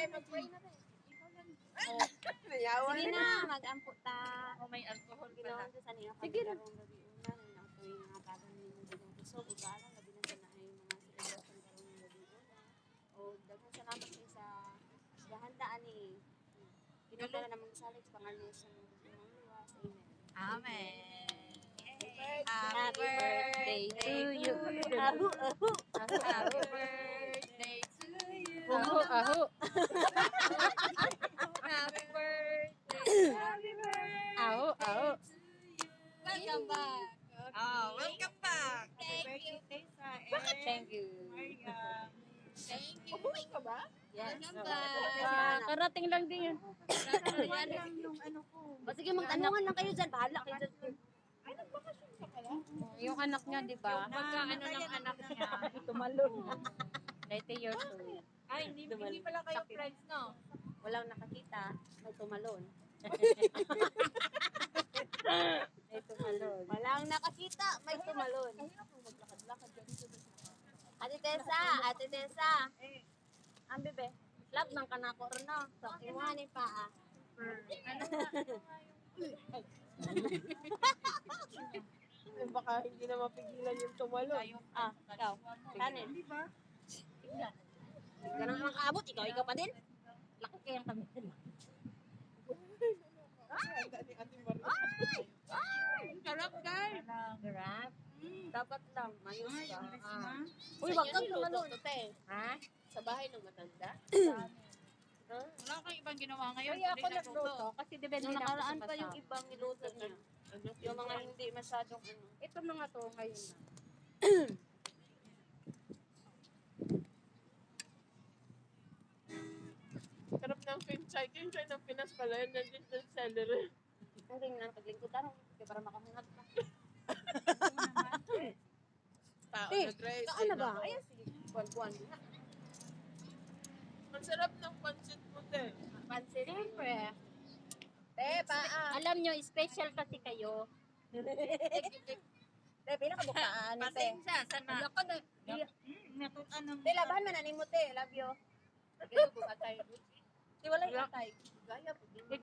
mag-pray na rin. Sige na, mag-ampo ta. O may alcohol pala. Ginawan ko sa niya. Sige na. Gabi una, natoy nga tagan ni mo din ang iso. Ugalang, gabi na sa naay mga celebration karon ng gabi una. O, daghang salamat sa gahandaan ni. Kinunta na namang salit sa pangalan sa mga luwas. Amen. Amen. Happy birthday to you. Ahu, ahu. Happy birthday to you. Ahu, ahu. Happy birthday. Happy birthday. Ahu, ahu. Welcome back. Oh, welcome back. Thank you. Thank you. Thank you. Umuwi ka ba? Yes. Welcome back. Karating lang din yun. Sige, magtanungan lang kayo dyan. Bahala kayo dyan. Yung anak niya, di ba? Pagka ano ng anak niya. Tumalon. 90 years old. Ay, hindi pala kayo friends, no? Walang nakakita, may tumalon. May tumalon. Walang nakakita, may tumalon. Ate Tessa. Ang bebe, love ng kanako ron no. So, iwanin pa Baka hindi na mapigilan yung tumalon. Ikaw. Kanin. Di ba? Hindi ka nang makaabot, ikaw pa din. Laki kayang kami. Sarap, guys. Sarap. Dapat lang, mayos ka. Uy, wag kang tumalon. Ha? Sa bahay ng matanda? Wala kang ibang ginawa ngayon. Kaya ako Hindi nagluto. nagluto. Kasi depende Nung na ako nakaraan sa pa yung basa. ibang niluto niya. Yung mga hindi masyadong ano. Ito na nga to ngayon na. Sarap ng kinchay. Kinchay ng Pinas pala yun. Nandiyan sa celery. Hindi na paglingkod ka kaya para makamungat ka. Tao Eh, na Grace. saan na ba? Ayan, sige. Buwan-buwan na. Ang sarap ng pancit mo, te. Pansin. Siyempre. Alam nyo, special kasi kayo. Pinakabukaan. Pasensya, sana. Ako na. Natutan ng... Labahan man na ni mo, te. Love you. Di wala yung atay. Gaya po din.